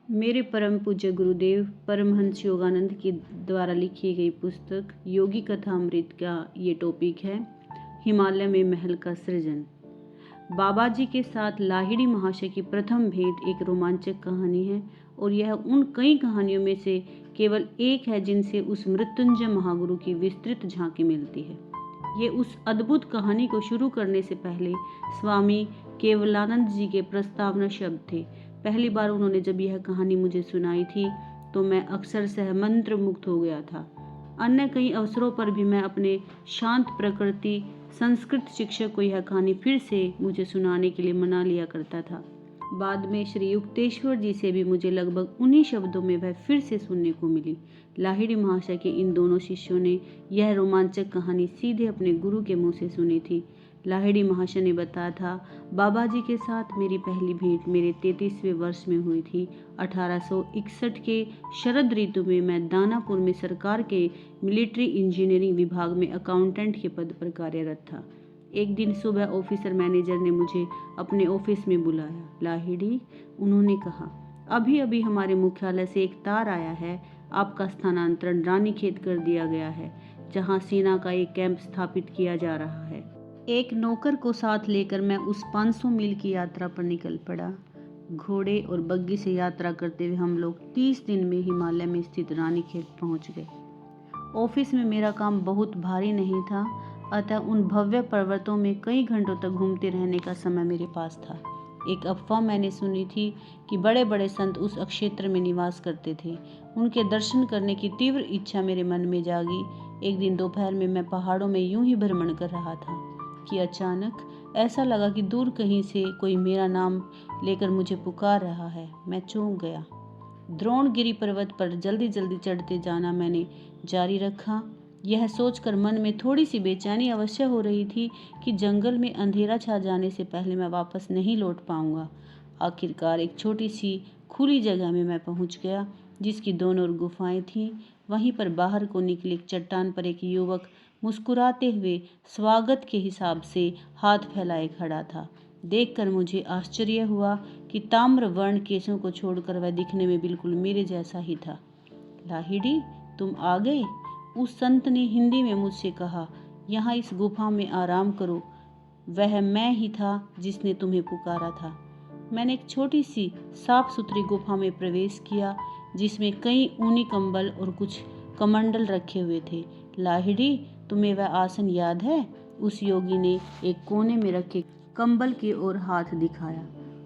मेरे परम पूज्य गुरुदेव परमहंस योगानंद के द्वारा लिखी गई पुस्तक योगी कथामृत का ये टॉपिक है, हिमालय में महल का सृजन। बाबा जी के साथ लाहिड़ी महाशय की प्रथम भेंट एक रोमांचक कहानी है और यह उन कई कहानियों में से केवल एक है जिनसे उस मृत्युंजय महागुरु की विस्तृत झांकी मिलती है। ये उस अद्भुत कहानी को शुरू करने से पहले स्वामी केवलानंद जी के प्रस्तावना शब्द थे। पहली बार उन्होंने जब यह कहानी मुझे सुनाई थी तो मैं अक्षरशः मंत्र मुग्ध हो गया था। अन्य कई अवसरों पर भी मैं अपने शांत प्रकृति संस्कृत शिक्षक को यह कहानी फिर से मुझे सुनाने के लिए मना लिया करता था। बाद में श्री युक्तेश्वर जी से भी मुझे लगभग उन्हीं शब्दों में वह फिर से सुनने को मिली। लाहिड़ी महाशय के इन दोनों शिष्यों ने यह रोमांचक कहानी सीधे अपने गुरु के मुंह से सुनी थी। लाहिड़ी महाशय ने बताया था, बाबा जी के साथ मेरी पहली भेंट मेरे 33वें वर्ष में हुई थी। 1861 के शरद ऋतु में मैं दानापुर में सरकार के मिलिट्री इंजीनियरिंग विभाग में अकाउंटेंट के पद पर कार्यरत था। एक दिन सुबह ऑफिसर मैनेजर ने मुझे अपने ऑफिस में बुलाया। लाहिड़ी, उन्होंने कहा, अभी अभी हमारे मुख्यालय से एक तार आया है। आपका स्थानांतरण रानीखेत कर दिया गया है, जहां सेना का एक कैंप स्थापित किया जा रहा है। एक नौकर को साथ लेकर मैं उस 500 मील की यात्रा पर निकल पड़ा। घोड़े और बग्गी से यात्रा करते हुए हम लोग 30 दिन में हिमालय में स्थित रानीखेत पहुंच गए। ऑफिस में मेरा काम बहुत भारी नहीं था, अतः उन भव्य पर्वतों में कई घंटों तक घूमते रहने का समय मेरे पास था। एक अफवाह मैंने सुनी थी कि बड़े बड़े संत उस क्षेत्र में निवास करते थे। उनके दर्शन करने की तीव्र इच्छा मेरे मन में जागी। एक दिन दोपहर में मैं पहाड़ों में यूं ही भ्रमण कर रहा था कि अचानक ऐसा लगा कि दूर कहीं से कोई मेरा नाम लेकर मुझे पुकार रहा है। मैं चौंक गया। द्रोणगिरी पर्वत पर जल्दी जल्दी चढ़ते जाना मैंने जारी रखा, यह सोचकर मन में थोड़ी सी बेचैनी अवश्य हो रही थी कि जंगल में अंधेरा छा जाने से पहले मैं वापस नहीं लौट पाऊंगा। आखिरकार एक छोटी सी खुली जगह में मैं पहुंच गया, जिसकी दोनों ओर गुफाएं थीं। वहीं पर बाहर को निकली एक चट्टान पर एक युवक मुस्कुराते हुए स्वागत के हिसाब से हाथ फैलाए खड़ा था। देखकर मुझे आश्चर्य हुआ कि ताम्र वर्ण केशों को छोड़कर वह दिखने में बिल्कुल मेरे जैसा ही था। लाहिड़ी, तुम आ गए? उस संत ने हिंदी में मुझसे कहा। यहाँ इस गुफा में आराम करो। वह मैं ही था जिसने तुम्हें पुकारा था। मैंने एक छोटी सी साफ सुथरी गुफा में प्रवेश किया, जिसमें कई ऊनी कंबल और कुछ कमंडल रखे हुए थे। लाहिड़ी, तुम्हें वह आसन याद है? उस योगी ने एक कोने में रखे कंबल की ओर हाथ दिखाया।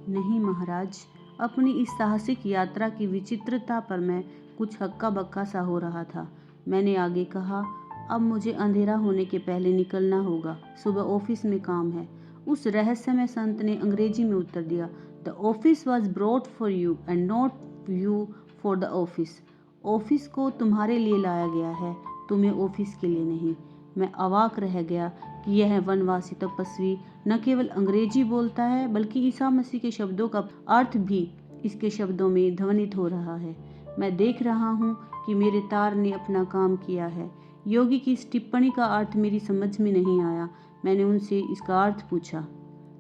नहीं महाराज, अपनी इस साहसिक यात्रा की विचित्रता पर मैं कुछ हक्का बक्का सा हो रहा था। मैंने आगे कहा, अब मुझे अंधेरा होने के पहले निकलना होगा, सुबह ऑफिस में काम है। उस रहस्यमय संत ने अंग्रेजी में उत्तर दिया, the office was brought for you and not you for the office. Office को तुम्हारे लिए लाया गया है, तुम्हें ऑफिस के लिए नहीं। मैं अवाक रह गया कि यह वनवासी तपस्वी न केवल अंग्रेजी बोलता है, बल्कि ईसा मसीह के शब्दों का अर्थ भी इसके शब्दों में ध्वनित हो रहा है। मैं देख रहा हूँ कि मेरे तार ने अपना काम किया है। योगी की इस टिप्पणी का अर्थ मेरी समझ में नहीं आया। मैंने उनसे इसका अर्थ पूछा।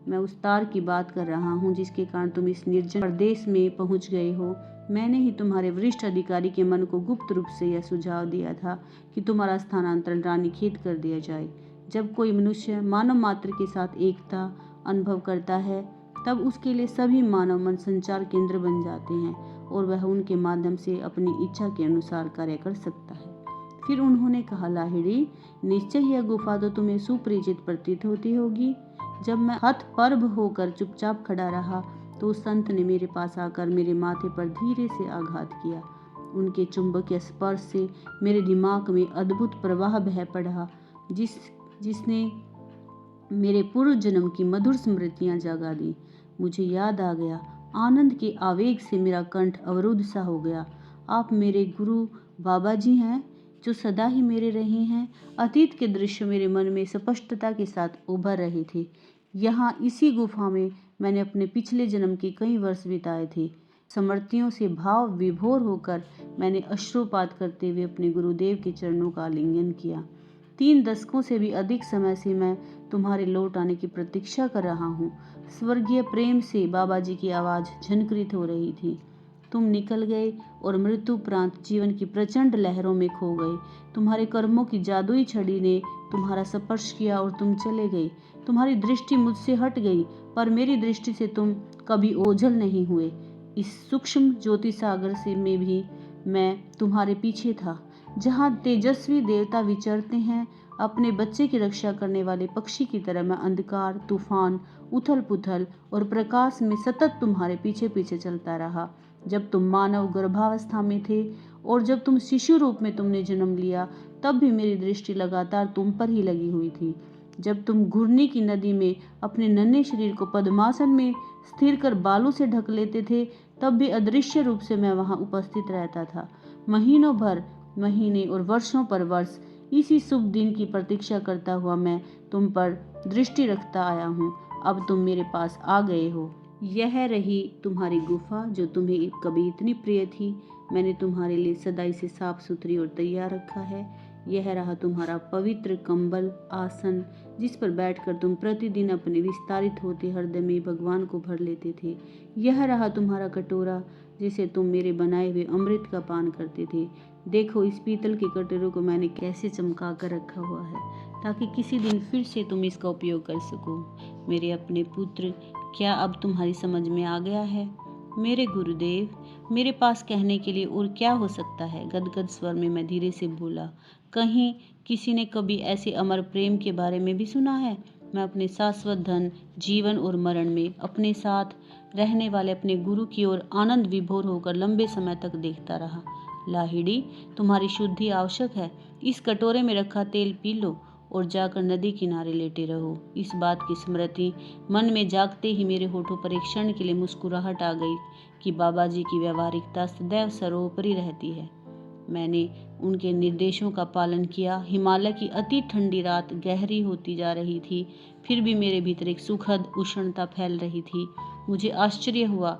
मैं उस तार की बात कर रहा हूँ जिसके कारण तुम इस निर्जन प्रदेश में पहुँच गए हो। मैंने ही तुम्हारे वरिष्ठ अधिकारी के मन को गुप्त रूप से यह सुझाव दिया था कि तुम्हारा स्थानांतरण रानीखेत कर दिया जाए। जब कोई मनुष्य मानव मात्र के साथ एकता अनुभव करता है, तब उसके लिए सभी मानव मन संचार केंद्र बन जाते हैं और वह उनके माध्यम से अपनी इच्छा के अनुसार कार्य कर सकता है। फिर उन्होंने कहा, लाहिड़ी, निश्चय यह गुफा तो तुम्हें सुपरिचित प्रतीत होती होगी। जब मैं हतप्रभ होकर चुपचाप खड़ा रहा तो उस संत ने मेरे पास आकर मेरे माथे पर धीरे से आघात किया। उनके चुंबकीय स्पर्श से मेरे दिमाग में अद्भुत प्रवाह बह पड़ा, जिसने मेरे पूर्व जन्म की मधुर स्मृतियां जगा दी। मुझे याद आ गया। आनंद के आवेग से मेरा कंठ अवरुद्ध सा हो गया। आप मेरे गुरु बाबा जी हैं, जो सदा ही मेरे रहे हैं। अतीत के दृश्य मेरे मन में स्पष्टता के साथ उभर रहे थे। यहाँ इसी गुफा में मैंने अपने पिछले जन्म के कई वर्ष बिताए थे। स्मृतियों से भाव विभोर होकर मैंने अश्रुपात करते हुए अपने गुरुदेव के चरणों का आलिंगन किया। 3 दशकों से भी अधिक समय से मैं तुम्हारे लौट आने की प्रतीक्षा कर रहा हूँ। स्वर्गीय प्रेम से बाबा जी की आवाज़ झनकृत हो रही थी। तुम निकल गए और मृत्युपरांत जीवन की प्रचंड लहरों में खो गए। तुम्हारे कर्मों की जादुई छड़ी ने तुम्हारा स्पर्श किया और तुम चले गए। तुम्हारी दृष्टि मुझसे हट गई, पर मेरी दृष्टि से तुम कभी ओझल नहीं हुए। इस सूक्ष्म ज्योति सागर से में भी मैं तुम्हारे पीछे था। जहाँ तेजस्वी देवता विचरते हैं, अपने बच्चे की रक्षा करने वाले पक्षी की तरह मैं अंधकार, तूफान, उथल पुथल और प्रकाश में सतत तुम्हारे पीछे पीछे चलता रहा। जब तुम मानव गर्भावस्था में थे और जब तुम शिशु रूप में तुमने जन्म लिया, तब भी मेरी दृष्टि लगातार तुम पर ही लगी हुई थी। जब तुम घुर्नी की नदी में अपने नन्हे शरीर को पद्मासन में स्थिर कर बालू से ढक लेते थे, तब भी अदृश्य रूप से मैं वहां उपस्थित रहता था। महीनों भर महीने और वर्षों पर वर्ष इसी शुभ दिन की प्रतीक्षा करता हुआ मैं तुम पर दृष्टि रखता आया हूँ। अब तुम मेरे पास आ गए हो। यह रही तुम्हारी गुफा जो तुम्हें कभी इतनी प्रिय थी। मैंने तुम्हारे लिए सदा इसे साफ सुथरी और तैयार रखा है। यह रहा तुम्हारा पवित्र कंबल आसन, जिस पर बैठकर तुम प्रतिदिन अपने विस्तारित होते हृदय में भगवान को भर लेते थे। यह रहा तुम्हारा कटोरा, जिसे तुम मेरे बनाए हुए अमृत का पान करते थे। देखो, इस पीतल के कटोरे को मैंने कैसे चमका कर रखा हुआ है, ताकि किसी दिन फिर से तुम इसका उपयोग कर सको। मेरे अपने पुत्र, क्या अब तुम्हारी समझ में आ गया है? मेरे गुरुदेव, मेरे पास कहने के लिए और क्या हो सकता है? गदगद स्वर में मैं धीरे से बोला। कहीं किसी ने कभी ऐसे अमर प्रेम के बारे में भी सुना है? मैं अपने शाश्वत धन, जीवन और मरण में अपने साथ रहने वाले अपने गुरु की ओर आनंद विभोर होकर लंबे समय तक देखता रहा। लाहिड़ी, तुम्हारी शुद्धि आवश्यक है। इस कटोरे में रखा तेल पी लो और जाकर नदी किनारे लेटे रहो। इस बात की स्मृति मन में जागते ही मेरे होठों पर एक क्षण के लिए मुस्कुराहट आ गई कि बाबा जी की व्यवहारिकता सदैव सर्वोपरि रहती है। मैंने उनके निर्देशों का पालन किया। हिमालय की अति ठंडी रात गहरी होती जा रही थी, फिर भी मेरे भीतर एक सुखद उष्णता फैल रही थी। मुझे आश्चर्य हुआ,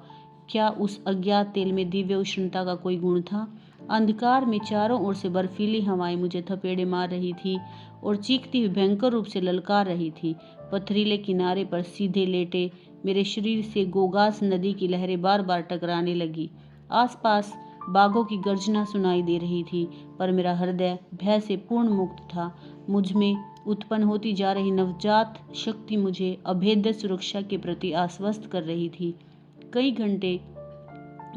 क्या उस अज्ञात तेल में दिव्य उष्णता का कोई गुण था? अंधकार में चारों ओर से बर्फीली हवाएं मुझे थपेड़े मार रही थी और चीखती हुई भयंकर रूप से ललकार रही थी। पथरीले किनारे पर सीधे लेटे मेरे शरीर से गोगास नदी की लहरें बार बार टकराने लगी। आसपास बाघों की गर्जना सुनाई दे रही थी, पर मेरा हृदय भय से पूर्ण मुक्त था। मुझ में उत्पन्न होती जा रही नवजात शक्ति मुझे अभेद्य सुरक्षा के प्रति आश्वस्त कर रही थी। कई घंटे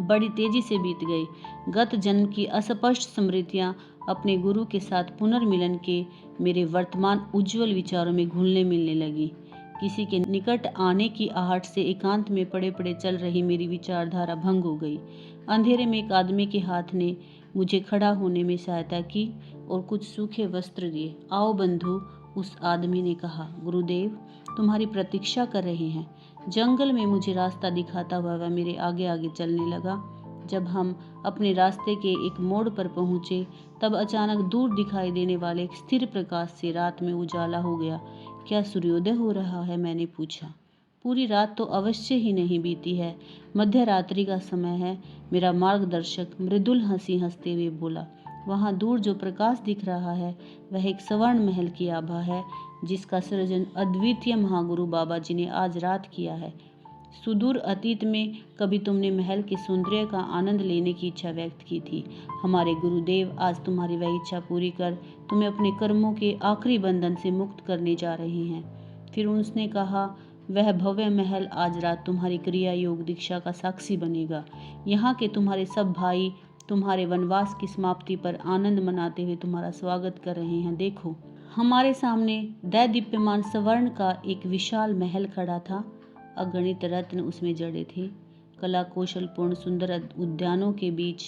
बड़ी तेजी से बीत गए। गत जन्म की अस्पष्ट स्मृतियां अपने गुरु के साथ पुनर्मिलन के मेरे वर्तमान उज्जवल विचारों में घुलने मिलने लगी। किसी के निकट आने की आहट से एकांत में पड़े पड़े चल रही मेरी विचारधारा भंग हो गई। अंधेरे में एक आदमी के हाथ ने मुझे खड़ा होने में सहायता की और कुछ सूखे वस्त्र दिए। आओ बंधु, उस आदमी ने कहा। गुरुदेव तुम्हारी प्रतीक्षा कर रहे हैं। जंगल में मुझे रास्ता दिखाता हुआ वह मेरे आगे आगे चलने लगा। जब हम अपने रास्ते के एक मोड़ पर पहुंचे, तब अचानक दूर दिखाई देने वाले एक स्थिर प्रकाश से रात में उजाला हो गया। क्या सूर्योदय हो रहा है? मैंने पूछा। पूरी रात तो अवश्य ही नहीं बीती है, मध्य रात्रि का समय है, मेरा मार्गदर्शक मृदुल हंसी हंसते हुए बोला। वहां दूर जो प्रकाश दिख रहा है वह एक स्वर्ण महल की आभा है, जिसका सृजन अद्वितीय महागुरु बाबा जी ने आज रात किया है। सुदूर अतीत में कभी तुमने महल के सौंदर्य का आनंद लेने की इच्छा व्यक्त की थी। हमारे गुरुदेव आज तुम्हारी वह इच्छा पूरी कर तुम्हें अपने कर्मों के आखिरी बंधन से मुक्त करने जा रहे हैं। फिर उसने कहा, वह भव्य महल आज रात तुम्हारी क्रिया योग दीक्षा का साक्षी बनेगा। यहाँ के तुम्हारे सब भाई तुम्हारे वनवास की समाप्ति पर आनंद मनाते हुए तुम्हारा स्वागत कर रहे हैं। देखो, हमारे सामने दैदीप्यमान स्वर्ण का एक विशाल महल खड़ा था। अगणित रत्न उसमें जड़े थे। कला कौशलपूर्ण सुंदर उद्यानों के बीच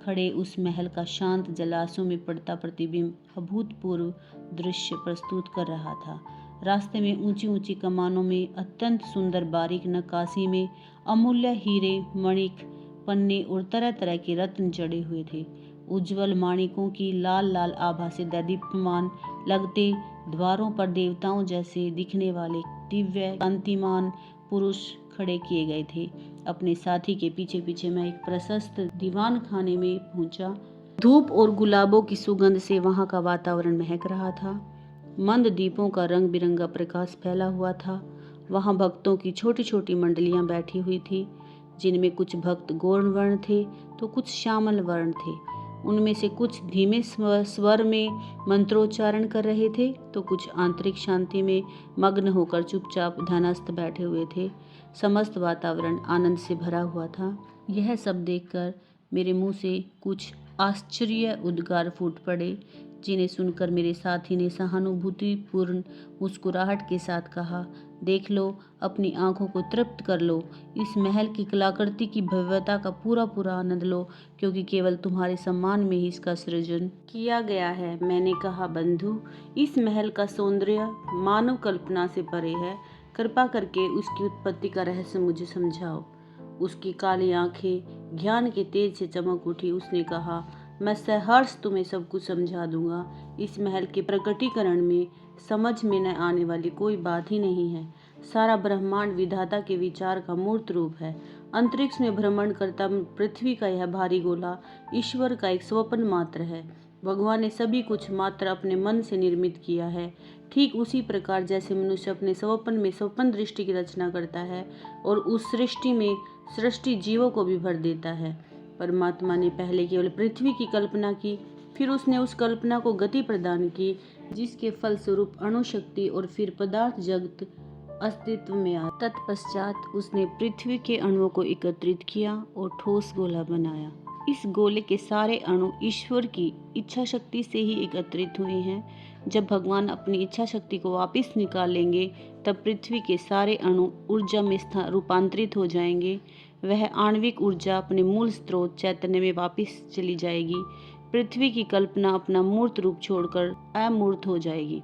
खड़े उस महल का शांत जलाशयों में पड़ता प्रतिबिंब अभूतपूर्व दृश्य प्रस्तुत कर रहा था। रास्ते में ऊंची ऊंची कमानों में अत्यंत सुंदर बारीक नक्काशी में अमूल्य हीरे, मणिक, पन्ने और तरह तरह के रत्न जड़े हुए थे। उज्जवल माणिकों की लाल लाल आभा से दैदीप्यमान लगते द्वारों पर देवताओं जैसे दिखने वाले दिव्य कांतिमान पुरुष खड़े किए गए थे। अपने साथी के पीछे पीछे मैं एक प्रशस्त दीवान खाने में पहुंचा। धूप और गुलाबों की सुगंध से वहां का वातावरण महक रहा था। मंद दीपों का रंग बिरंगा प्रकाश फैला हुआ था। वहां भक्तों की छोटी छोटी मंडलियां बैठी हुई थी। जिनमें कुछ भक्त गौण वर्ण थे तो कुछ श्यामल वर्ण थे। उनमें से कुछ धीमे स्वर में मंत्रोच्चारण कर रहे थे तो कुछ आंतरिक शांति में मग्न होकर चुपचाप ध्यानस्थ बैठे हुए थे। समस्त वातावरण आनंद से भरा हुआ था। यह सब देखकर मेरे मुंह से कुछ आश्चर्य उद्गार फूट पड़े, जिन्हें सुनकर मेरे साथी ने सहानुभूतिपूर्ण मुस्कुराहट के साथ कहा, देख लो, अपनी आंखों को तृप्त कर लो, इस महल की कलाकृति की भव्यता का पूरा पूरा आनंद लो, क्योंकि केवल तुम्हारे सम्मान में ही इसका सृजन किया गया है। मैंने कहा, बंधु, इस महल का सौंदर्य मानव कल्पना से परे है। कृपा करके उसकी उत्पत्ति का रहस्य मुझे समझाओ। उसकी काली आंखें ज्ञान के तेज से चमक उठी। उसने कहा, मैं सहर्ष तुम्हें सब कुछ समझा दूंगा। इस महल के प्रकटीकरण में समझ में न आने वाली कोई बात ही नहीं है। सारा ब्रह्मांड विधाता के विचार का मूर्त रूप है। अंतरिक्ष में भ्रमण करता पृथ्वी का यह भारी गोला ईश्वर का एक स्वप्न मात्र है। भगवान ने सभी कुछ मात्र अपने मन से निर्मित किया है। ठीक उसी प्रकार जैसे मनुष्य अपने स्वप्न में स्वप्न दृष्टि की रचना करता है और उस सृष्टि में सृष्टि जीवों को भी भर देता है। परमात्मा ने पहले केवल पृथ्वी की कल्पना की, फिर उसने उस कल्पना को गति प्रदान की, जिसके फलस्वरूप अणुशक्ति और फिर पदार्थ जगत अस्तित्व में आया। तत्पश्चात उसने पृथ्वी के अणुओं को एकत्रित किया और ठोस गोला बनाया। इस गोले के सारे अणु ईश्वर की इच्छा शक्ति से ही एकत्रित हुए हैं। जब भगवान अपनी इच्छा शक्ति को वापस निकाल लेंगे तब पृथ्वी के सारे अणु ऊर्जा में रूपांतरित हो जाएंगे। वह आणविक ऊर्जा अपने मूल स्रोत चैतन्य में वापस चली जाएगी। पृथ्वी की कल्पना अपना मूर्त रूप छोड़कर अमूर्त हो जाएगी।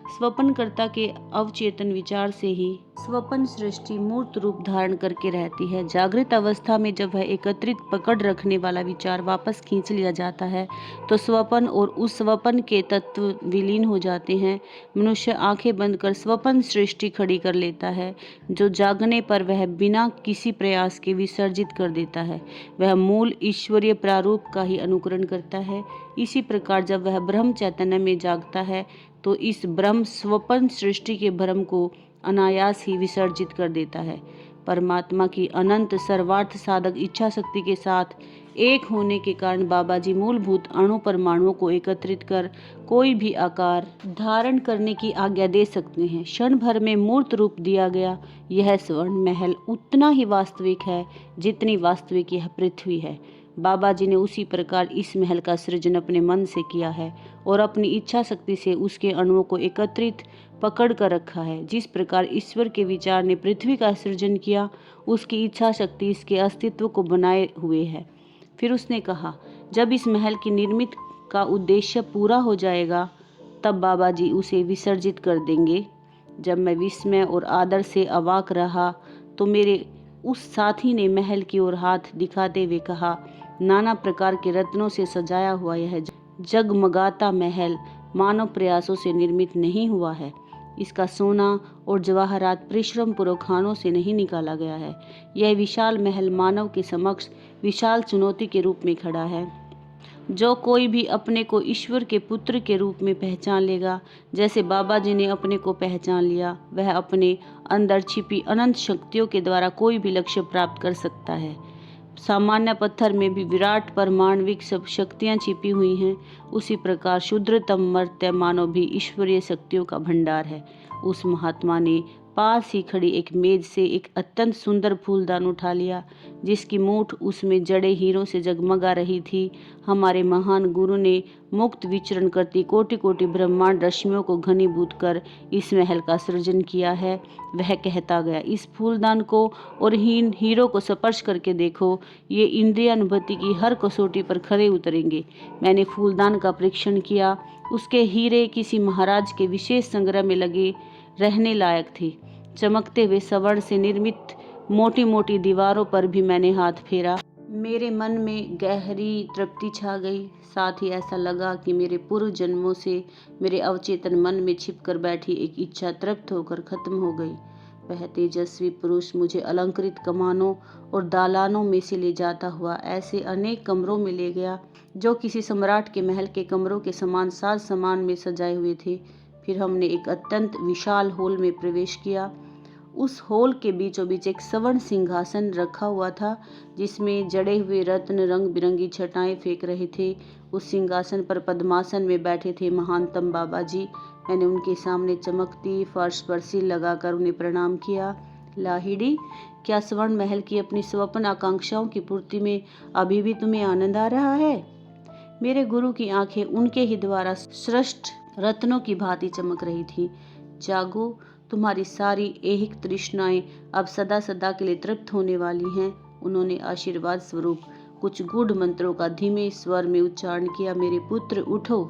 स्वप्नकर्ता के अवचेतन विचार से ही स्वप्न सृष्टि मूर्त रूप धारण करके रहती है। जागृत अवस्था में जब वह एकत्रित पकड़ रखने वाला विचार वापस खींच लिया जाता है तो स्वप्न और उस स्वप्न के तत्व विलीन हो जाते हैं। मनुष्य आंखें बंद कर स्वप्न सृष्टि खड़ी कर लेता है, जो जागने पर वह बिना किसी प्रयास के विसर्जित कर देता है। वह मूल ईश्वरीय प्रारूप का ही अनुकरण करता है। इसी प्रकार जब वह ब्रह्म चैतन्य में जागता है तो इस ब्रह्म स्वप्न सृष्टि के भ्रम को अनायास ही विसर्जित कर देता है। परमात्मा की अनंत सर्वार्थ साधक इच्छा शक्ति के साथ एक होने के कारण बाबा जी मूलभूत अणु परमाणुओं को एकत्रित कर कोई भी आकार धारण करने की आज्ञा दे सकते हैं। क्षण भर में मूर्त रूप दिया गया यह स्वर्ण महल उतना ही वास्तविक है जितनी वास्तविक यह पृथ्वी है। बाबा जी ने उसी प्रकार इस महल का सृजन अपने मन से किया है और अपनी इच्छा शक्ति से उसके अणुओं को एकत्रित पकड़ कर रखा है। जिस प्रकार ईश्वर के विचार ने पृथ्वी का सृजन किया, उसकी इच्छा शक्ति इसके अस्तित्व को बनाए हुए है। फिर उसने कहा, जब इस महल की निर्मित का उद्देश्य पूरा हो जाएगा तब बाबा जी उसे विसर्जित कर देंगे। जब मैं विस्मय और आदर से अवाक रहा तो मेरे उस साथी ने महल की ओर हाथ दिखाते हुए कहा, नाना प्रकार के रत्नों से सजाया हुआ यह जगमगाता महल मानव प्रयासों से निर्मित नहीं हुआ है। इसका सोना और जवाहरात परिश्रम पूर्वक खानों से नहीं निकाला गया है। यह विशाल महल मानव के समक्ष विशाल चुनौती के रूप में खड़ा है। जो कोई भी अपने को ईश्वर के पुत्र के रूप में पहचान लेगा, जैसे बाबा जी ने अपने को पहचान लिया, वह अपने अंदर छिपी अनंत शक्तियों के द्वारा कोई भी लक्ष्य प्राप्त कर सकता है। सामान्य पत्थर में भी विराट परमाणविक सब शक्तियां छिपी हुई हैं। उसी प्रकार शुद्रतम मर्त्य मानव भी ईश्वरीय शक्तियों का भंडार है। उस महात्मा ने पास ही खड़ी एक मेज से एक अत्यंत सुंदर फूलदान उठा लिया, जिसकी मूठ उसमें जड़े हीरों से जगमगा रही थी। हमारे महान गुरु ने मुक्त विचरण करती कोटि कोटि ब्रह्मांड रश्मियों को घनीभूत कर इस महल का सृजन किया है। वह कहता गया, इस फूलदान को और हीरों को स्पर्श करके देखो, ये इंद्रियानुभूति की हर कसौटी पर खरे उतरेंगे। मैंने फूलदान का परीक्षण किया। उसके हीरे किसी महाराज के विशेष संग्रह में लगे रहने लायक थे। चमकते हुए स्वर्ण से निर्मित मोटी मोटी दीवारों पर भी मैंने हाथ फेरा। मेरे मन में गहरी तृप्ति छा गई। साथ ही ऐसा लगा कि मेरे पूर्व जन्मों से मेरे अवचेतन मन में छिपकर बैठी एक इच्छा तृप्त होकर खत्म हो गई। वह तेजस्वी पुरुष मुझे अलंकृत कमानों और दालानों में से ले जाता हुआ ऐसे अनेक कमरों में ले गया जो किसी सम्राट के महल के कमरों के समान साज सामान में सजाए हुए थे। फिर हमने एक अत्यंत विशाल हॉल में प्रवेश किया। उस हॉल के बीचों बीच एक स्वर्ण सिंहासन रखा हुआ था जिसमें जड़े हुए रत्न रंग बिरंगी छटाएं फेंक रहे थे। उस सिंहासन पर पद्मासन में बैठे थे महानतम बाबा जी। मैंने उनके सामने चमकती फर्श पर सिर लगाकर उन्हें प्रणाम किया। लाहिड़ी, क्या स्वर्ण महल की अपनी स्वप्न आकांक्षाओं की पूर्ति में अभी भी तुम्हें आनंद आ रहा है? मेरे गुरु की आंखें उनके ही द्वारा सृष्ट रत्नों की भांति चमक रही थी। जागो, तुम्हारी सारी ऐहिक तृष्णाएं अब सदा सदा के लिए तृप्त होने वाली हैं। उन्होंने आशीर्वाद स्वरूप कुछ गूढ़ मंत्रों का धीमे स्वर में उच्चारण किया। मेरे पुत्र, उठो,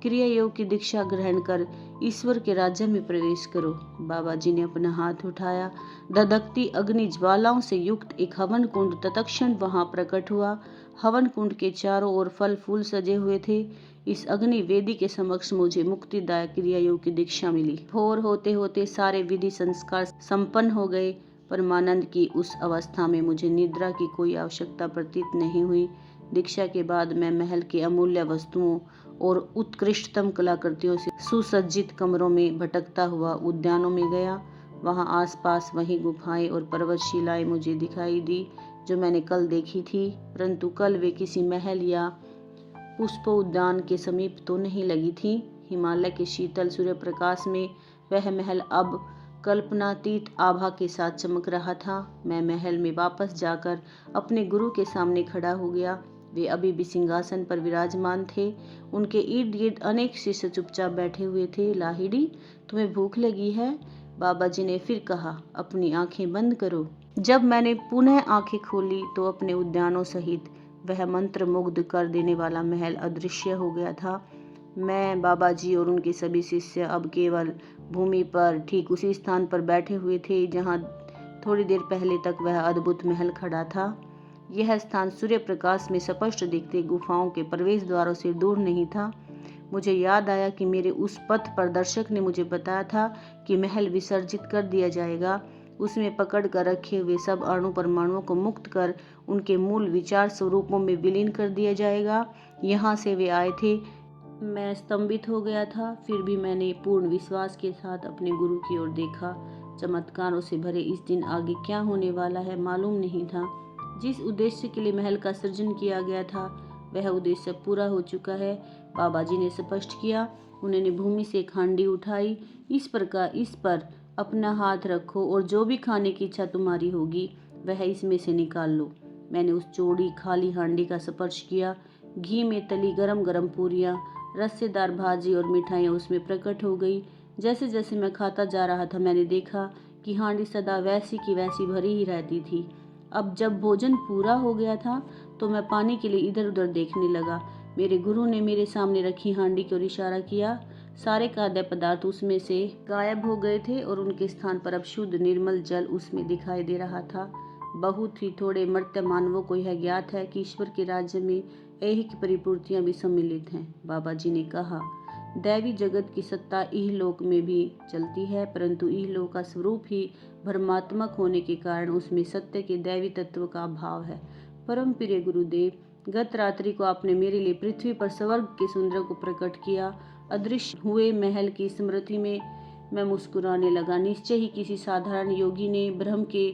क्रिया योग की दीक्षा ग्रहण कर ईश्वर के राज्य में प्रवेश करो। बाबा जी ने अपना हाथ उठाया। धधकती अग्नि ज्वालाओं से युक्त एक हवन कुंड तत्क्षण वहां प्रकट हुआ। हवन कुंड के चारों ओर फल फूल सजे हुए थे। इस अग्नि वेदी के समक्ष मुझे मुक्तिदायक क्रिया योग की दीक्षा मिली। भोर होते होते सारे विधि संस्कार संपन्न हो गए। परमानंद की उस अवस्था में मुझे निद्रा की कोई आवश्यकता प्रतीत नहीं हुई। दीक्षा के बाद मैं महल के अमूल्य वस्तुओं और उत्कृष्टतम कलाकृतियों से सुसज्जित कमरों में भटकता हुआ उद्यानों में गया। वहां आसपास वही गुफाएं और पर्वतशिलाएं मुझे दिखाई दी जो मैंने कल देखी थी, परंतु कल वे किसी महल या पुष्प उद्यान के समीप तो नहीं लगी थी। हिमालय के शीतल सूर्य प्रकाश में वह महल अब कल्पनातीत आभा के साथ चमक रहा था। मैं महल में वापस जाकर अपने गुरु के सामने खड़ा हो गया। वे अभी भी सिंहासन पर विराजमान थे। उनके इर्द गिर्द अनेक शिष्य चुपचाप बैठे हुए थे। लाहिड़ी, तुम्हें भूख लगी है? बाबा जी ने फिर कहा। अपनी आंखें बंद करो। जब मैंने पुनः आंखें खोली तो अपने उद्यानों सहित वह मंत्र मुग्ध कर देने वाला महल अदृश्य हो गया था। मैं, बाबा जी और उनके सभी शिष्य अब केवल भूमि पर ठीक उसी स्थान पर बैठे हुए थे जहां थोड़ी देर पहले तक वह अद्भुत महल खड़ा था। यह स्थान सूर्य प्रकाश में स्पष्ट दिखते गुफाओं के प्रवेश द्वारों से दूर नहीं था। मुझे याद आया कि मेरे उस पथ प्रदर्शक ने मुझे बताया था कि महल विसर्जित कर दिया जाएगा। उसमें पकड़ कर रखे हुए सब अणु परमाणुओं को मुक्त कर उनके मूल विचार स्वरूपों में विलीन कर दिया जाएगा। यहाँ से वे आए थे। मैं स्तंभित हो गया था, फिर भी मैंने पूर्ण विश्वास के साथ अपने गुरु की ओर देखा। चमत्कारों से भरे इस दिन आगे क्या होने वाला है मालूम नहीं था। जिस उद्देश्य के लिए महल का सृजन किया गया था वह उद्देश्य पूरा हो चुका है। बाबा जी ने स्पष्ट किया। उन्होंने भूमि से एक हांडी उठाई। इस पर अपना हाथ रखो और जो भी खाने की इच्छा तुम्हारी होगी वह इसमें से निकाल लो। मैंने उस चौड़ी खाली हांडी का स्पर्श किया। घी में तली गरम गरम पूरियां, रस्सेदार भाजी और मिठाइयाँ उसमें प्रकट हो गई। जैसे जैसे मैं खाता जा रहा था मैंने देखा कि हांडी सदा वैसी की वैसी भरी ही रहती थी। अब जब भोजन पूरा हो गया था तो मैं पानी के लिए इधर उधर देखने लगा। मेरे गुरु ने मेरे सामने रखी हांडी की ओर इशारा किया। सारे खाद्य पदार्थ उसमें से गायब हो गए थे और उनके स्थान पर अब शुद्ध निर्मल जल उसमें दिखाई दे रहा था। बहुत ही थोड़े मर्त्य मानवों को यह ज्ञात है कि ईश्वर के राज्य में ऐहिक परिपूर्तियां भी सम्मिलित हैं। बाबा जी ने कहा, दैवी जगत की सत्ता इहलोक में भी चलती है, परंतु इहलोक का स्वरूप ही भ्रमात्मक होने के कारण उसमें सत्य के दैवी तत्व का अभाव है। परम प्रिय गुरुदेव, गत रात्रि को आपने मेरे लिए पृथ्वी पर स्वर्ग के सुंदर को प्रकट किया। अदृश्य हुए महल की स्मृति में मैं मुस्कुराने लगा। निश्चय ही किसी साधारण योगी ने ब्रह्म के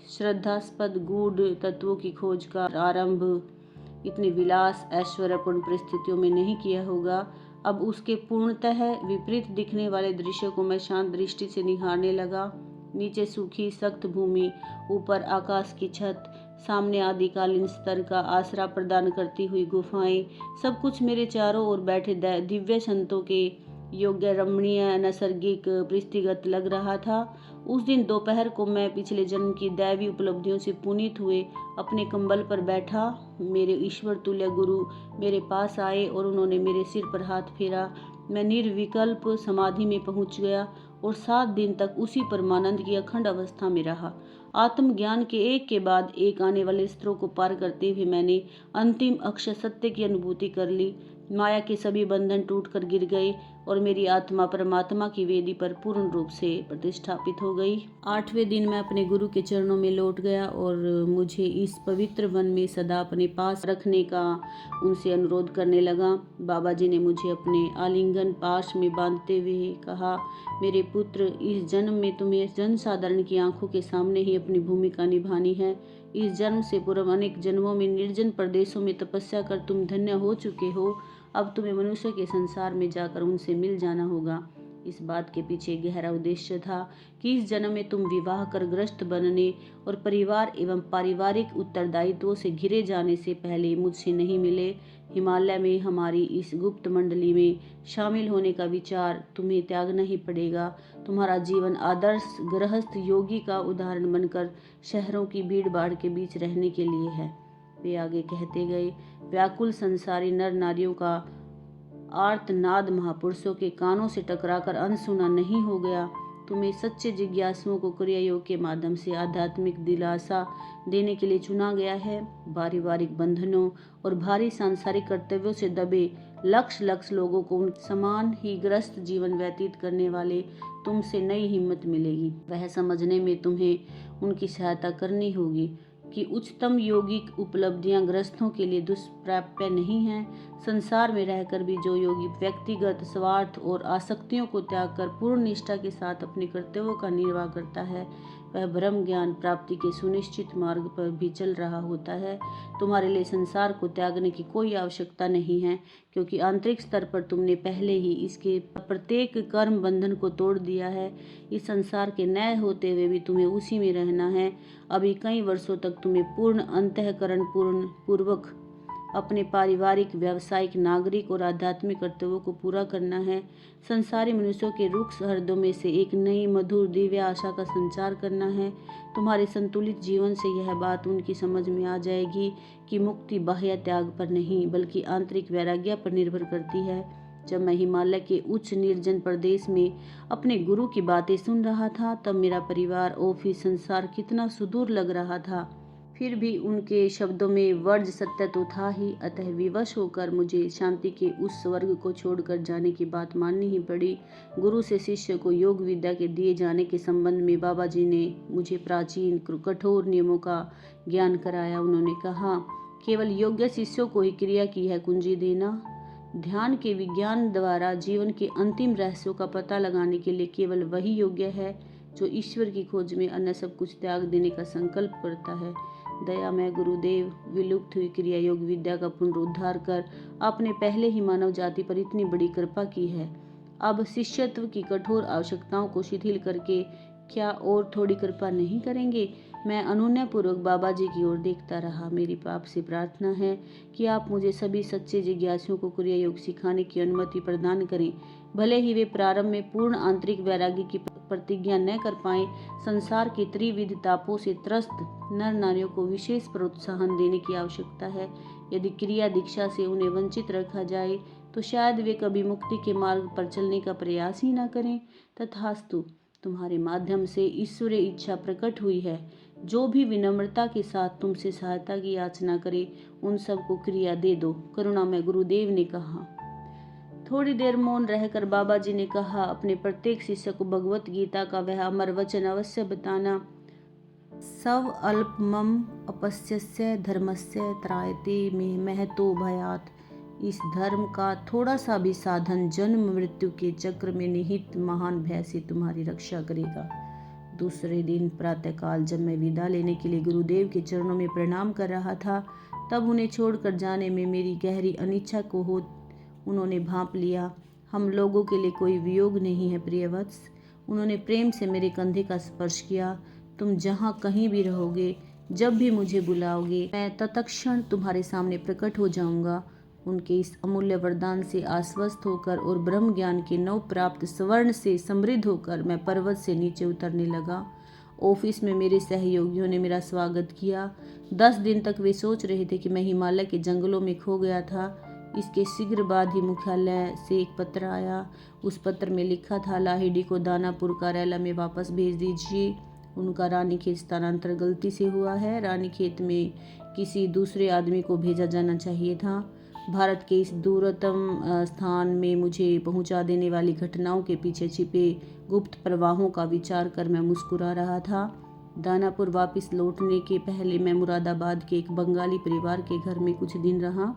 श्रद्धास्पद गूढ़ तत्वों की खोज का आरंभ इतनी विलास ऐश्वर्यपूर्ण परिस्थितियों में नहीं किया होगा। अब उसके पूर्णतः विपरीत दिखने वाले दृश्य को मैं शांत दृष्टि से निहारने लगा। नीचे सूखी सख्त भूमि, ऊपर आकाश की छत, सामने आदिकालीन स्तर का आसरा प्रदान करती हुई गुफाएं, सब कुछ मेरे चारों ओर बैठे दिव्य संतों के योग्य रमणीय नैसर्गिक पृष्ठगत लग रहा था। उस दिन दोपहर को मैं पिछले जन्म की दैवी उपलब्धियों से पुनीत हुए अपने कंबल पर बैठा। मेरे ईश्वर तुल्य गुरु मेरे पास आए और उन्होंने मेरे सिर पर हाथ फेरा। मैं निर्विकल्प समाधि में पहुंच गया और 7 दिन तक उसी परमानंद की अखंड अवस्था में रहा। आत्मज्ञान के एक के बाद एक आने वाले स्तरों को पार करते हुए मैंने अंतिम अक्षय सत्य की अनुभूति कर ली। माया के सभी बंधन टूट कर गिर गए और मेरी आत्मा परमात्मा की वेदी पर पूर्ण रूप से प्रतिष्ठापित हो गई। 8वें दिन मैं अपने गुरु के चरणों में लौट गया और मुझे इस पवित्र वन में सदा अपने पास रखने का उनसे अनुरोध करने लगा। बाबा जी ने मुझे अपने आलिंगन पाश में बांधते हुए कहा, मेरे पुत्र, इस जन्म में तुम्हें जनसाधारण की आंखों के सामने ही अपनी भूमिका निभानी है। इस जन्म से पूर्व अनेक जन्मों में निर्जन प्रदेशों में तपस्या कर तुम धन्य हो चुके हो। अब तुम्हें मनुष्य के संसार में जाकर उनसे मिल जाना होगा। इस बात के पीछे गहरा उद्देश्य था कि इस जन्म में तुम विवाह कर ग्रस्त बनने और परिवार एवं पारिवारिक उत्तरदायित्वों से घिरे जाने से पहले मुझसे नहीं मिले। हिमालय में हमारी इस गुप्त मंडली में शामिल होने का विचार तुम्हें त्यागना ही पड़ेगा। तुम्हारा जीवन आदर्श गृहस्थ योगी का उदाहरण बनकर शहरों की भीड़ भाड़ के बीच रहने के लिए है। वे आगे कहते गए, व्याकुल संसारी नर नारियों का आर्तनाद महापुरुषों के कानों से टकराकर अनसुना नहीं हो गया। तुम्हें सच्चे जिज्ञासुओं को क्रिया योग के माध्यम से आध्यात्मिक दिलासा देने के लिए चुना गया है। पारिवारिक बंधनों और भारी सांसारिक कर्तव्यों से दबे लक्ष लोगों को उन समान ही ग्रस्त जीवन व्यतीत करने वाले तुमसे नई हिम्मत मिलेगी। वह समझने में तुम्हें उनकी सहायता करनी होगी कि उच्चतम योगिक उपलब्धियां ग्रस्तों के लिए दुष्प्राप्य नहीं हैं। संसार में रहकर भी जो योगी व्यक्तिगत स्वार्थ और आसक्तियों को त्याग कर पूर्ण निष्ठा के साथ अपने कर्तव्यों का निर्वाह करता है, वह ब्रह्म ज्ञान प्राप्ति के सुनिश्चित मार्ग पर भी चल रहा होता है। तुम्हारे लिए संसार को त्यागने की कोई आवश्यकता नहीं है, क्योंकि आंतरिक स्तर पर तुमने पहले ही इसके प्रत्येक कर्म बंधन को तोड़ दिया है। इस संसार के नए होते हुए भी तुम्हें उसी में रहना है। अभी कई वर्षों तक तुम्हें पूर्ण अंतःकरण पूर्वक अपने पारिवारिक, व्यावसायिक, नागरिक और आध्यात्मिक कर्तव्यों को पूरा करना है। संसारी मनुष्यों के रुक्ष हृदयों में से एक नई मधुर दिव्य आशा का संचार करना है। तुम्हारे संतुलित जीवन से यह बात उनकी समझ में आ जाएगी कि मुक्ति बाह्य त्याग पर नहीं बल्कि आंतरिक वैराग्य पर निर्भर करती है। जब मैं हिमालय के उच्च निर्जन प्रदेश में अपने गुरु की बातें सुन रहा था, तब मेरा परिवार, ऑफिस, संसार कितना सुदूर लग रहा था। फिर भी उनके शब्दों में वर्ज सत्य तो था ही। अतः विवश होकर मुझे शांति के उस स्वर्ग को छोड़कर जाने की बात माननी ही पड़ी। गुरु से शिष्य को योग विद्या के दिए जाने के संबंध में बाबा जी ने मुझे प्राचीन कठोर नियमों का ज्ञान कराया। उन्होंने कहा, केवल योग्य शिष्यों को ही क्रिया की है कुंजी देना। ध्यान के विज्ञान द्वारा जीवन के अंतिम रहस्यों का पता लगाने के लिए केवल वही योग्य है जो ईश्वर की खोज में अन्य सब कुछ त्याग देने का संकल्प करता है। दयामय गुरुदेव, विलुप्त हुई क्रिया योग विद्या का पुनरुद्धार कर आपने पहले ही मानव जाति पर इतनी बड़ी कृपा की है। अब शिष्यत्व की कठोर आवश्यकताओं को शिथिल करके क्या और थोड़ी कृपा नहीं करेंगे? मैं अनुनयपूर्वक बाबा जी की ओर देखता रहा। मेरी आपसे प्रार्थना है कि आप मुझे सभी सच्चे जिज्ञासुओं को क्रिया योग सिखाने की अनुमति प्रदान करें। भले ही वे प्रारंभ में पूर्ण आंतरिक वैराग्य की प्रतिज्ञा न कर पाए, संसार की त्रिविध तापों से त्रस्त नर नारियों को विशेष प्रोत्साहन देने की आवश्यकता है। यदि क्रिया दीक्षा से उन्हें वंचित रखा जाए तो शायद वे कभी मुक्ति के मार्ग पर चलने का प्रयास ही न करें। तथास्तु, तुम्हारे माध्यम से ईश्वरीय इच्छा प्रकट हुई है। जो भी विनम्रता के साथ तुमसे सहायता की याचना करे, उन सबको क्रिया दे दो, करुणामय गुरुदेव ने कहा। थोड़ी देर मौन रहकर बाबा जी ने कहा, अपने प्रत्येक शिष्य को भगवत गीता का वह अमर वचन अवश्य बताना। सव अल्पमम अपस्यस्य धर्मस्य त्रायते में महतो भयात। इस धर्म का थोड़ा सा भी साधन जन्म मृत्यु के चक्र में निहित महान भय से तुम्हारी रक्षा करेगा। दूसरे दिन प्रातःकाल जब मैं विदा लेने के लिए गुरुदेव के चरणों में प्रणाम कर रहा था, तब उन्हें छोड़कर जाने में मेरी गहरी अनिच्छा को उन्होंने भांप लिया। हम लोगों के लिए कोई वियोग नहीं है प्रियवत्स। उन्होंने प्रेम से मेरे कंधे का स्पर्श किया। तुम जहाँ कहीं भी रहोगे, जब भी मुझे बुलाओगे, मैं तत्क्षण तुम्हारे सामने प्रकट हो जाऊंगा। उनके इस अमूल्य वरदान से आश्वस्त होकर और ब्रह्म ज्ञान के नव प्राप्त स्वर्ण से समृद्ध होकर मैं पर्वत से नीचे उतरने लगा। ऑफिस में मेरे सहयोगियों ने मेरा स्वागत किया। 10 दिन तक वे सोच रहे थे कि मैं हिमालय के जंगलों में खो गया था। इसके शीघ्र बाद ही मुख्यालय से एक पत्र आया। उस पत्र में लिखा था, लाहिड़ी को दानापुर कार्यालय में वापस भेज दीजिए। उनका रानीखेत स्थानांतरण गलती से हुआ है। रानीखेत में किसी दूसरे आदमी को भेजा जाना चाहिए था। भारत के इस दूरतम स्थान में मुझे पहुंचा देने वाली घटनाओं के पीछे छिपे गुप्त प्रवाहों का विचार कर मैं मुस्कुरा रहा था। दानापुर वापस लौटने के पहले मैं मुरादाबाद के एक बंगाली परिवार के घर में कुछ दिन रहा।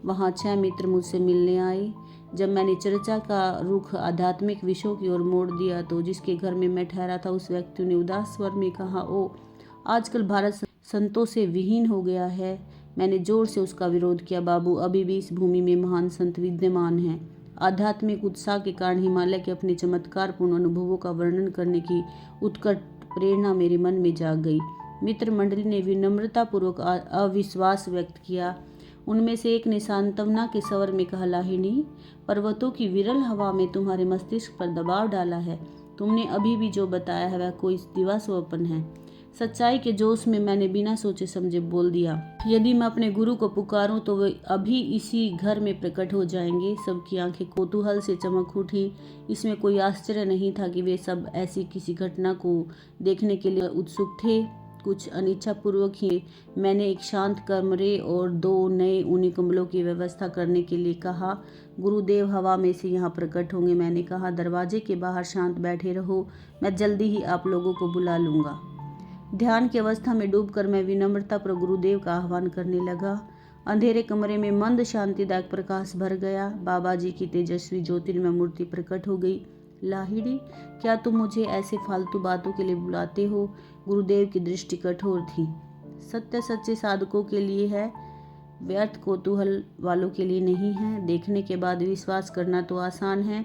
वहाँ 6 मित्र मुझसे मिलने आए। जब मैंने चर्चा का रुख आध्यात्मिक विषयों की ओर मोड़ दिया तो जिसके घर में मैं ठहरा था उस व्यक्ति ने उदास स्वर में कहा, ओ, आजकल भारत संतों से विहीन हो गया है। मैंने जोर से उसका विरोध किया। बाबू, अभी भी इस भूमि में महान संत विद्यमान हैं। आध्यात्मिक उत्साह के कारण हिमालय के अपने चमत्कारपूर्ण अनुभवों का वर्णन करने की उत्कट प्रेरणा मेरे मन में जाग गई। मित्र मंडली ने विनम्रतापूर्वक अविश्वास व्यक्त किया। उनमें से एक ने सांत्वना के स्वर में कहा, लाहिड़ी, पर्वतों की विरल हवा में तुम्हारे मस्तिष्क पर दबाव डाला है। तुमने अभी भी जो बताया है वह कोई दिवा स्वप्न है। सच्चाई के जोश में मैंने बिना सोचे समझे बोल दिया, यदि मैं अपने गुरु को पुकारूं तो वे अभी इसी घर में प्रकट हो जाएंगे। सबकी आंखें कौतूहल से चमक उठी। इसमें कोई आश्चर्य नहीं था कि वे सब ऐसी किसी घटना को देखने के लिए उत्सुक थे। कुछ अनिच्छापूर्वक ही मैंने एक शांत कमरे और 2 नए ऊनी कंबलों की व्यवस्था करने के लिए कहा। गुरुदेव हवा में से यहाँ प्रकट होंगे। मैंने कहा, दरवाजे के बाहर शांत बैठे रहो, मैं जल्दी ही आप लोगों को बुला लूँगा। ध्यान की अवस्था में डूबकर मैं विनम्रता पर गुरुदेव का आह्वान करने लगा। अंधेरे कमरे में मंद शांतिदायक प्रकाश भर गया। बाबा जी की तेजस्वी ज्योतिर्मय मूर्ति प्रकट हो गई। लाहिड़ी, क्या तुम मुझे ऐसे फालतू बातों के लिए बुलाते हो? गुरुदेव की दृष्टि कठोर थी। सत्य सच्चे साधकों के लिए है, व्यर्थ कौतूहल वालों के लिए नहीं है। देखने के बाद विश्वास करना तो आसान है,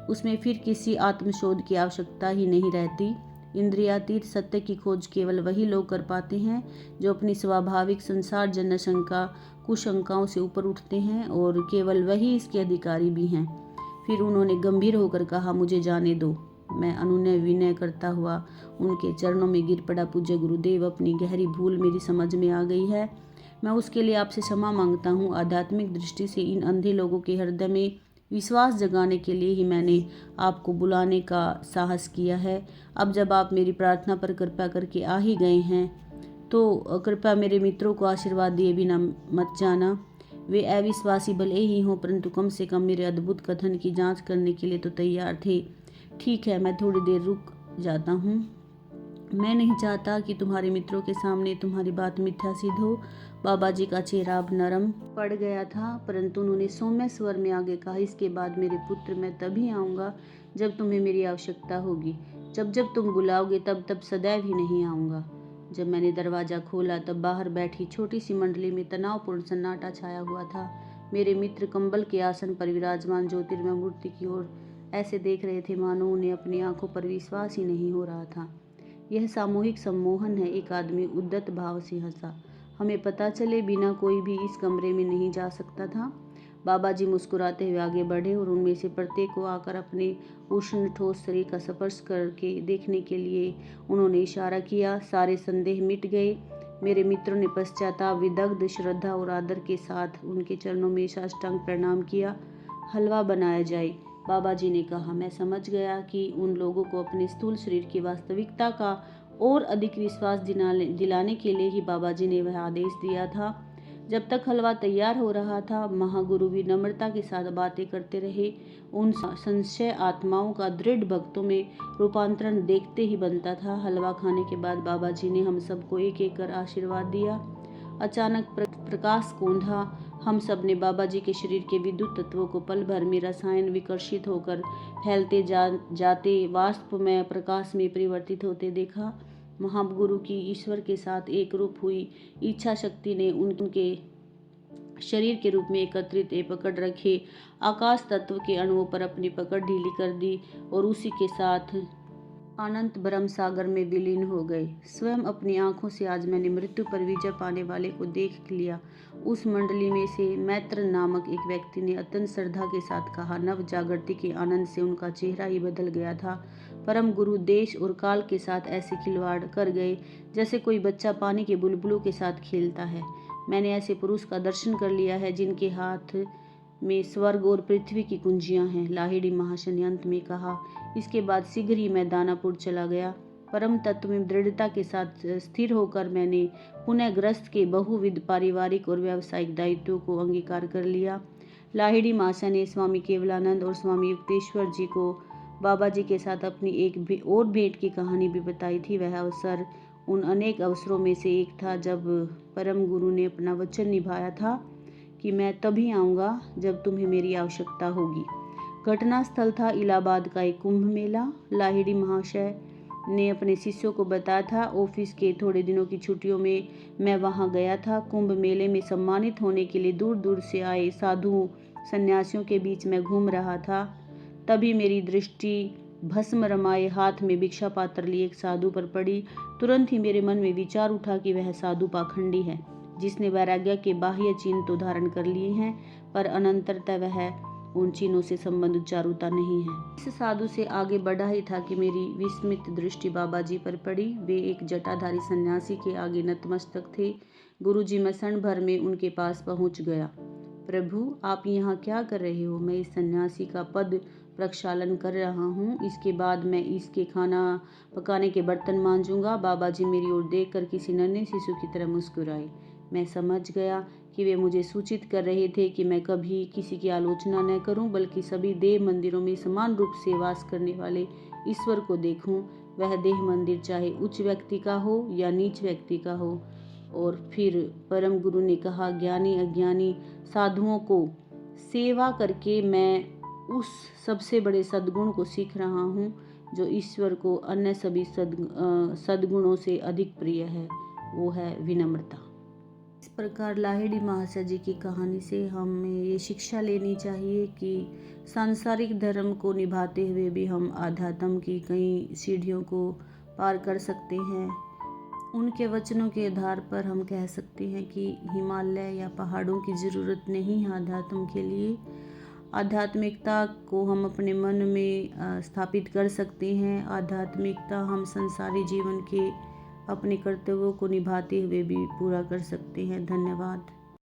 उसमें फिर किसी आत्मशोध की आवश्यकता ही नहीं रहती। इंद्रियातीत सत्य की खोज केवल वही लोग कर पाते हैं जो अपनी स्वाभाविक संसार जन्य शंका कुशंकाओं से ऊपर उठते हैं, और केवल वही इसके अधिकारी भी हैं। फिर उन्होंने गंभीर होकर कहा, मुझे जाने दो। मैं अनुनय विनय करता हुआ उनके चरणों में गिर पड़ा। पूज्य गुरुदेव, अपनी गहरी भूल मेरी समझ में आ गई है। मैं उसके लिए आपसे क्षमा मांगता हूँ। आध्यात्मिक दृष्टि से इन अंधे लोगों के हृदय में विश्वास जगाने के लिए ही मैंने आपको बुलाने का साहस किया है। अब जब आप मेरी प्रार्थना पर कृपा करके आ ही गए हैं तो कृपया मेरे मित्रों को आशीर्वाद दिए बिना मत जाना। वे अविश्वासी भले ही हों, परंतु कम से कम मेरे अद्भुत कथन की जांच करने के लिए तो तैयार थे। ठीक है, मैं थोड़ी देर रुक जाता हूँ। मैं नहीं चाहता कि तुम्हारे मित्रों के सामने तुम्हारी बात मिथ्या सिद्ध हो। बाबा जी का चेहरा अब नरम पड़ गया था, परंतु उन्होंने सौम्य स्वर में आगे कहा, इसके बाद मेरे पुत्र, मैं तभी आऊँगा जब तुम्हें मेरी आवश्यकता होगी। जब जब तुम बुलाओगे तब तब सदैव ही नहीं आऊँगा। जब मैंने दरवाज़ा खोला तब बाहर बैठी छोटी सी मंडली में तनावपूर्ण सन्नाटा छाया हुआ था। मेरे मित्र कंबल के आसन पर विराजमान ज्योतिर्मय मूर्ति की ओर ऐसे देख रहे थे मानो उन्हें अपनी आंखों पर विश्वास ही नहीं हो रहा था। यह सामूहिक सम्मोहन है। एक आदमी उद्दत भाव से हंसा। हमें पता चले बिना कोई भी इस कमरे में नहीं जा सकता था। बाबा जी मुस्कुराते हुए आगे बढ़े और उनमें से प्रत्येक को आकर अपने उष्ण ठोस शरीर का स्पर्श करके देखने के लिए उन्होंने इशारा किया। सारे संदेह मिट गए। मेरे मित्रों ने पश्चाताप, विदग्ध श्रद्धा और आदर के साथ उनके चरणों में साष्टांग प्रणाम किया। हलवा बनाया जाए, बाबा जी ने कहा। मैं समझ गया कि उन लोगों को अपने स्थूल शरीर की वास्तविकता का और अधिक विश्वास दिलाने के लिए ही बाबा जी ने वह आदेश दिया था। जब तक हलवा तैयार हो रहा था, महागुरु विनम्रता के साथ बातें करते रहे। उन संशय आत्माओं का दृढ़ भक्तों में रूपांतरण देखते ही बनता था। हलवा खाने के बाद बाबा जी ने हम सबको एक एक कर आशीर्वाद दिया। अचानक प्रकाश कौंधा। हम सब ने बाबा जी के शरीर के विद्युत तत्वों को पल भर में रसायन विकर्षित होकर फैलते जाते वाष्पमय प्रकाश में परिवर्तित होते देखा। महागुरु की ईश्वर के साथ एक रूप हुई इच्छा शक्ति ने उनके शरीर के रूप में एकत्रित पकड़ रखे आकाश तत्व के अणुओं पर अपनी पकड़ ढीली कर दी और उसी के साथ अनंत ब्रह्म सागर में विलीन हो गए। स्वयं अपनी आंखों से आज मैंने मृत्यु पर विजय पाने वाले को देख लिया। उस मंडली में से मैत्र नामक एक व्यक्ति ने अत्यंत श्रद्धा के साथ कहा। नव जागृति के आनंद से उनका चेहरा ही बदल गया था। परम गुरु देश और काल के साथ ऐसे खिलवाड़ कर गए जैसे कोई बच्चा पानी के बुलबुलों के साथ खेलता है। मैंने ऐसे पुरुष का दर्शन कर लिया है जिनके हाथ में स्वर्ग और पृथ्वी की कुंजियां हैं, लाहिड़ी महाशय ने अंत में कहा। इसके बाद शीघ्र ही मैं दानापुर चला गया। परम तत्व में दृढ़ता के साथ स्थिर होकर मैंने पुनः ग्रस्त के बहुविध पारिवारिक और व्यावसायिक दायित्वों को अंगीकार कर लिया। लाहिड़ी मासा ने स्वामी केवलानंद और स्वामी युक्तेश्वर जी को बाबा जी के साथ अपनी एक और भेंट की कहानी भी बताई थी। वह अवसर उन अनेक अवसरों में से एक था जब परम गुरु ने अपना वचन निभाया था कि मैं तभी आऊँगा जब तुम्हें मेरी आवश्यकता होगी। घटना स्थल था इलाहाबाद का एक कुंभ मेला। लाहिड़ी महाशय ने अपने शिष्यों को बताया था, ऑफिस के थोड़े दिनों की छुट्टियों में मैं वहां गया था। कुंभ मेले में सम्मानित होने के लिए दूर दूर से आए साधु सन्यासियों के बीच में घूम रहा था। तभी मेरी दृष्टि भस्म रमाए हाथ में भिक्षा पात्र लिए एक साधु पर पड़ी। तुरंत ही मेरे मन में विचार उठा कि वह साधु पाखंडी है, जिसने वैराग्य के बाह्य चिन्ह तो धारण कर लिए हैं, पर अनंतरतः वह उन चिन्हों से संबंध चारुता नहीं है। इस साधु से आगे बढ़ा ही था कि मेरी विस्मित दृष्टि बाबा जी पर पड़ी। वे एक जटाधारी सन्यासी के आगे नतमस्तक थे। गुरुजी मैं क्षण भर में उनके पास पहुंच गया। प्रभु, आप यहाँ क्या कर रहे हो? मैं इस सन्यासी का पद प्रक्षालन कर रहा हूँ, इसके बाद मैं इसके खाना पकाने के बर्तन मांजूंगा। बाबा जी मेरी ओर देखकर किसी नन्हे शिशु की तरह मुस्कुराए। मैं समझ गया कि वे मुझे सूचित कर रहे थे कि मैं कभी किसी की आलोचना न करूं, बल्कि सभी देव मंदिरों में समान रूप से वास करने वाले ईश्वर को देखूं, वह देह मंदिर चाहे उच्च व्यक्ति का हो या नीच व्यक्ति का हो। और फिर परम गुरु ने कहा, ज्ञानी अज्ञानी साधुओं को सेवा करके मैं उस सबसे बड़े सद्गुण को सीख रहा हूँ जो ईश्वर को अन्य सभी सद्गुणों से अधिक प्रिय है, वो है विनम्रता। इस प्रकार लाहिड़ी महाशय जी की कहानी से हमें ये शिक्षा लेनी चाहिए कि सांसारिक धर्म को निभाते हुए भी हम आध्यात्म की कई सीढ़ियों को पार कर सकते हैं। उनके वचनों के आधार पर हम कह सकते हैं कि हिमालय या पहाड़ों की ज़रूरत नहीं है आध्यात्म के लिए। आध्यात्मिकता को हम अपने मन में स्थापित कर सकते हैं। आध्यात्मिकता हम संसारी जीवन के अपने कर्तव्यों को निभाते हुए भी पूरा कर सकते हैं। धन्यवाद।